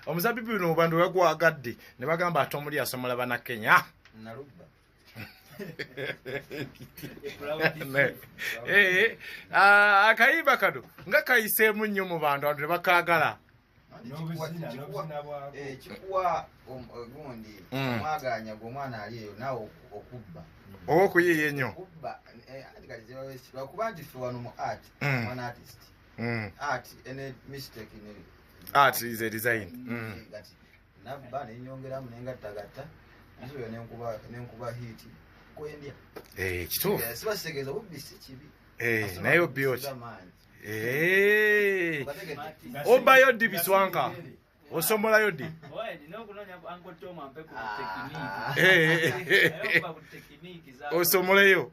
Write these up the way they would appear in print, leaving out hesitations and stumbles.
Omuzabbibu no bantu bagwagadde ne bagamba atomuli asomola bana Kenya. Nalubba. Akayimba kano nga kayiseemu nnyo mu bantu ne bakaagala. Kikuwa gundi mwaganya gw'omwana ali eyo naawe okubba. Oba okuyiiya ennyo. Okubba lwakuba nti ffe wano mu art one artist. Art ene mistake ne art is a design. Gati nabba nenyongeramu nengattagatta nsoyo nenkuba hiti kwendya. Kituufu. Sibasegeeza bubbi si kibi. Naye obbi oti. Obayo ddi Biswanka. Osomolayo ddi. Osomoleyo.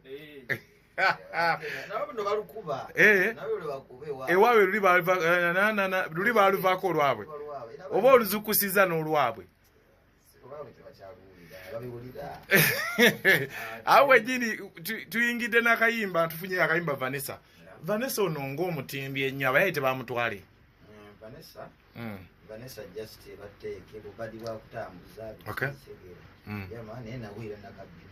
Ewaabwe luli baaluvaako olwabwe. Oba oluzukusiza n'olwabwe. Awe jini tuyingidde n'akayimba tufunye akayimba Vanessa. Vanessa ono ng'omutimbi ennyo abayite bamutwale. Vanessa just bateeke bubadi bwa kutambuza. Okay. Yama naye nawira nakabbi.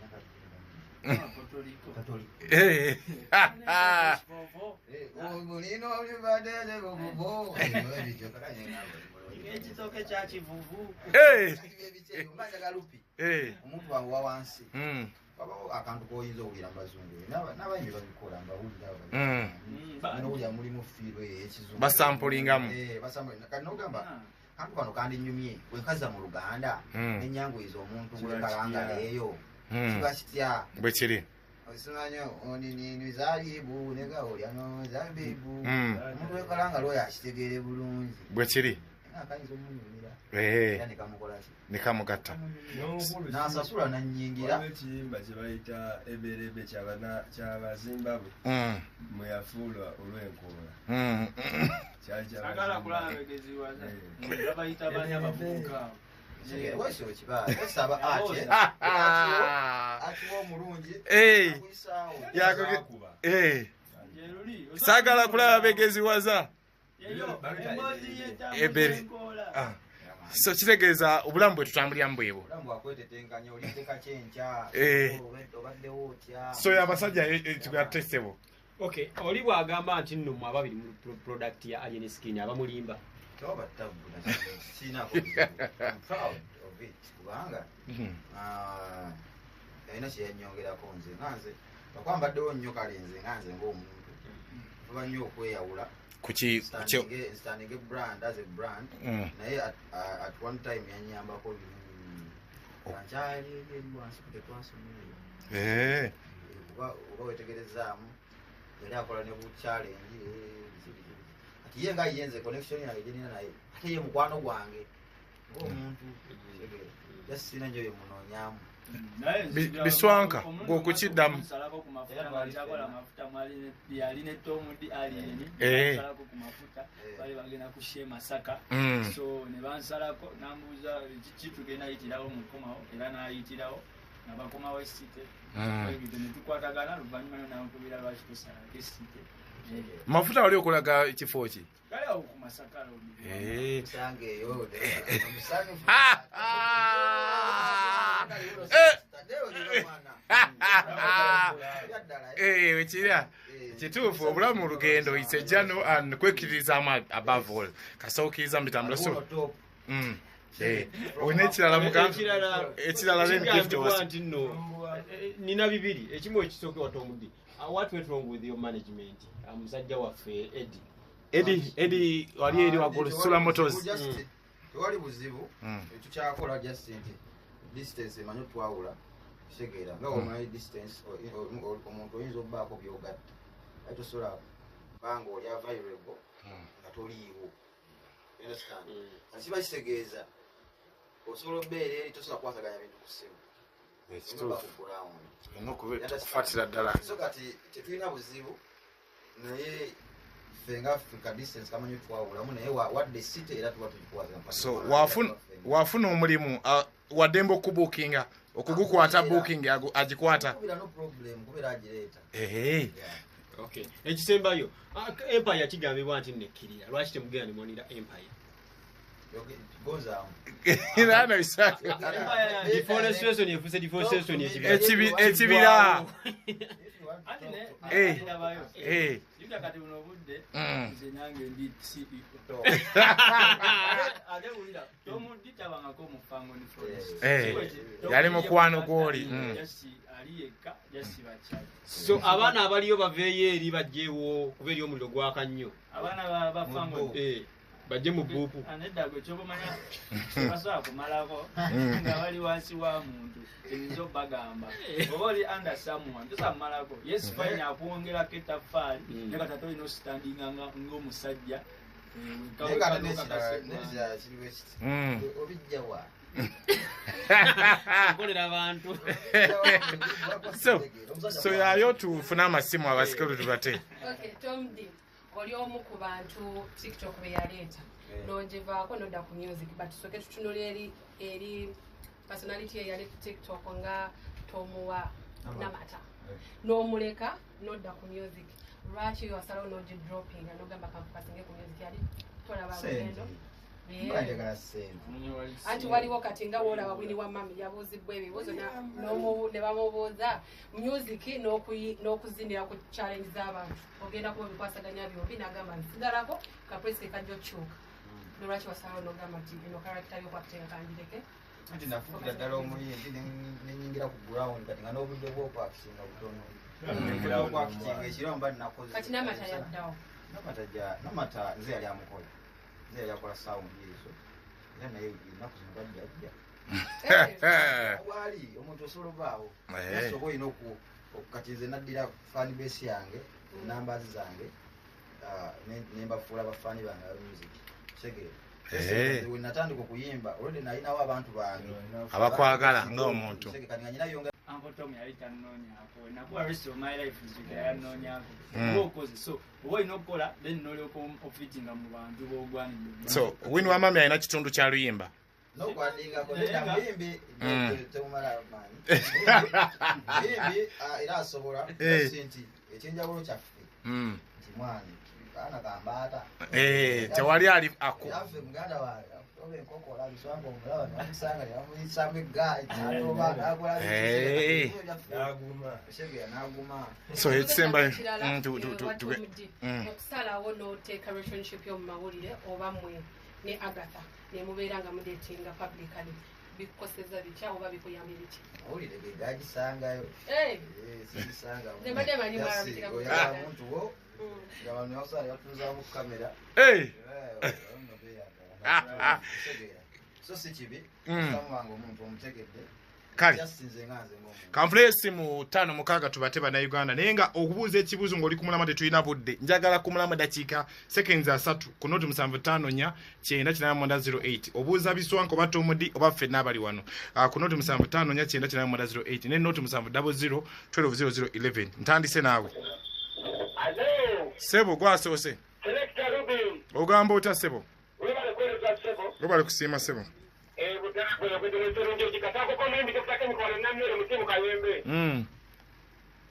Omuntu wa wansi babawo akantu koyinza owulira mbazungu n'abayimbi babikola mbawulira n'owulira mulimu fiirwe ekizungu basampulingamu kati n'ogamba kantu kano kandinyumye wenkaza mu Luganda n'enyanguyiza omuntu gwekalanga leeyo kiba kitya bwe kiri osimanyo ni zabibu negaolya no zabibu omuntu wekalanga lwoyo akitegeere bulungi bwe kiri akayinza omunyumira nekamugatta n'asasula nannyingira ekiyimba kye bayita eberebe ky'Abazimbabwe mwe yafuulwa olw'enkoola agala kulaba begeziwaza babayita banya bavubuka wesho kiba esaba atiwo omulungi saagala kulaba begeziwaza ebere so kitegeeza obulamu bwe tutambuliramu bwebwo so abasajja tugatesebo okay oli bwagamba nti nno mu ababiri mu product ya Alien Skin abamulimba ina kyenyongerako nze bakwambaddewo nnyo kale nze ng'omuntu tuba nnyo okweyawula standing a brand as a brand naye at one time yanyambako kankyali wansi kutwasomere oba wetegerezaamu yali akola ne bu challenge ati ye nga yenze connection yange gyenina naye ate ye mukwano gwange ng'omuntu yasina nyo ye munonyamu Biswanka ng'okukiddamu bali bagenda kushe Masaka so ne bansalako nambuuza kiki tugenda yitirawo mukomawo era n'ayitirawo nabakomawo esite ne tukwatagana luvannyuma nankubira lwaki tusalako esite mafuta wali okulaga ekifo ki kale awo ku Masaka musangeeyo wekirya kituufu obulamu mu lugendo is a journey and kwekkirizaamu above all kasookiriza mitambula so olina ekirala ekirala nti nno nina bibiri ekimu ekisooke watomudi what went wrong with your management musajja waffe Eddie wali eri waggulu Sula Motors tewali buzibu tukyakola just nti distance emanyi twawula kitegeera nga omanyi distance omuntu oyinza okubaako byogatta aye tosobola banga oli available nga toliiwo kiba kitegeeza osobola obeera eri tosobola kukwasaganya bintu ku ssimu okufatira ddala so kati tetulina buzibu naye fenga ka distance kamanyi twawulamu naye wadde site era tuba tugikwasaganya so wafuna omulimu waddembe okubuukinga okugukwata booking agikwata no problem kubera agireeta okay ekisembayo Empire kigambibwa nti nekkirira lwaki temugenda ne monira Empire Gonzaamu. Nano Isaac. Deforestation efuse deforestation Ekibira. Yuda kati buno budde nze nange ndi CEO. Ate wulira tomudita bangako mupango ni forest. Yali mukwano gwoli. Jasi ali yekka jasi bachali. So abaana abaliyo baveeyo eri bajjeewo kuba eri omuliro gwaka nnyo. Abaana bafango bajje mu buupu. Anedda gwe kyobamanya basobola kumalako nga bali wansi wa muntu eyinza obbagamba oba oli under someone tosamalako yes fine akwongerako ettaffaali naye kati ate olina ositandinga ng'omusajja obijjawa Nkolera abantu. So yayo tufuna amasimu abasikulu tubate. Okay, Tom D. Oli omu ku bantu TikTok be yaleeta n'ogivaako n'odda ku music but soke tutunula eri personality eyali ku TikTok nga Tomuwa Namata n'omuleka n'odda ku music lwaki wasalawo n'ogidroppinga n'ogamba kampasinge ku music yali tolaba bugendo anti waliwo kati nga woolaba Winnie Wamami yabuuzibwa ebibuuzo ne bamubuuza music n'okuzinira ku challenge z'abantu ogenda kuba bikwasaganya byombi n'agamba nsigalako kapresike kajja okyuka nolwaki wasalawo n'ogamba nti eno karakita byokwakutenga kandireke anti nafuukira ddala omuyimbi nenyingira ku ground kati nga n'obudde bwokwakusinga butono ekiromba nakoze kati Namata yaddawo Namata nze yali amukola nze yali akola sound ezo era naye ennaku zino bajjajja wali omuntu osobola obaawo nasoka olina kati nze naddira fan base yange enambazi zange nembafuula abafaani bange aba music kitegeera we natandika okuyimba olwedde nalinawo abantu bange abakwagala ng'omuntu kati nga nyinayo Uncle Tom yali tannoonyaako nakuwa rest of my life nzika yannoonyaako oba okoze so oba olina okukola then n'olyoka ofitinga mu bantu b'ogwanidde. So Winnie Wamami alina kitundu kya luyimba n'okwandingako muyimbi temumala maanyi muyimbi era asobola nti ekyenjawulo kyaffe nti mwani kaana kambaata tewali ali ako yaffe muganda wange oba enkokola biswanga omulaba namusanga nebamuyisamu eggaali natoba nakola n'aguma so ekisemba okusalawo n'oteeka relationship yo mu mawulire oba mmwe ne Agatha nemubeera nga mudetinga publicly bikukoseza bitya oba bikuyambye bitya mawulire ge gagisangayo sibisanga oyala omuntu wo nga bano yakusala yatunzamu ku kamera so si kibi samuwanga omuntu omutegedde kale yasinze nganze ng'omuntu kanfula esimu 5 tubate bannayuganda naye nga okubuuza ekibuuzo ng'oli ku mulama tetulina budde njagala ku mulama dakiika seconds 3 ku noti 754 908 obuuza biswanko oba Tomudi oba ffenna abali wano ku noti 754 908 ne noti 700 120011 ntandise naawe sebo gwasoose ogamba otya sebo obale kusiima sebo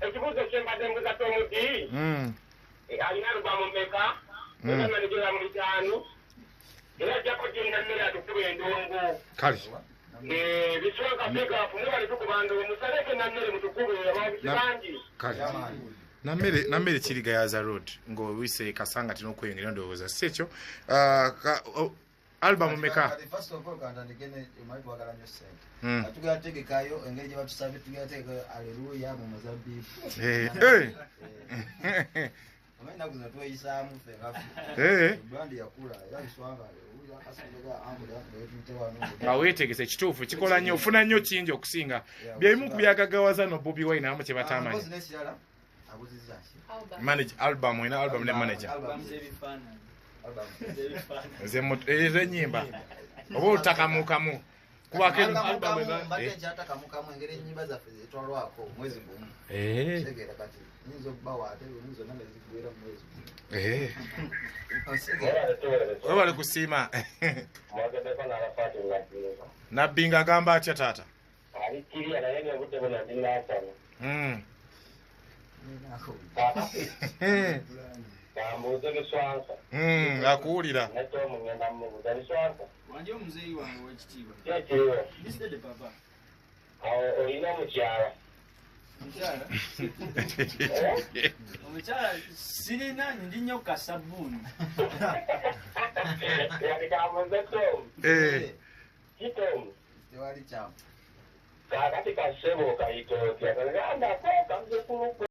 ekibuuzo kyembadde mbuza Tomudi alina alubamu mmeka enamanejera mu 5 era ajjako genda mmere atukuba endongo kale biswanka bigaafu mubale tukubanda musaleke nammere mutukube ababisi bangi kale nammere kiriga yaza road ng'owise kasanga tina okweyongera ndowooza si ekyo album meka first of all kandandikene mwatwagala nnyo ssente atugala tegekayo engeri gye batusabye tugala tegekayo aleluya mu mazabibu amanya kuno tweyisaamu ffe ngaffe brandi yakula era biswanga aweetegese ekituufu kikola nnyo ofuna nnyo kingi okusinga byebimu ku byagagawaza no Bobi Wine abamu kye batamanyi manage album ina album ne manager nze nyimba oba olutakamukamu kubako album engeri ennyimba zaffe zetwalwako mwezi gumu tegeera kati nyinza okubawa ate nyinza nange zikubeera mu mwezi gumu webale kusiima nabbinga agamba atya taata Bambuze biswanka akuwulira. Natomu ngenda mubuuza biswanko. Wanje omuzeeyi wange ow'ekitiibwa. Kyekiriwo. Lisitede papa. Awo olina mukyala. Omukyala? Omukyala sirina ndi nnyo kasabbuuni. Yatikamuze Tomu. Kitomu. Tewali kyampa. Kakati kasebo kayita otya. Kagamba ko kamuze kulukwe.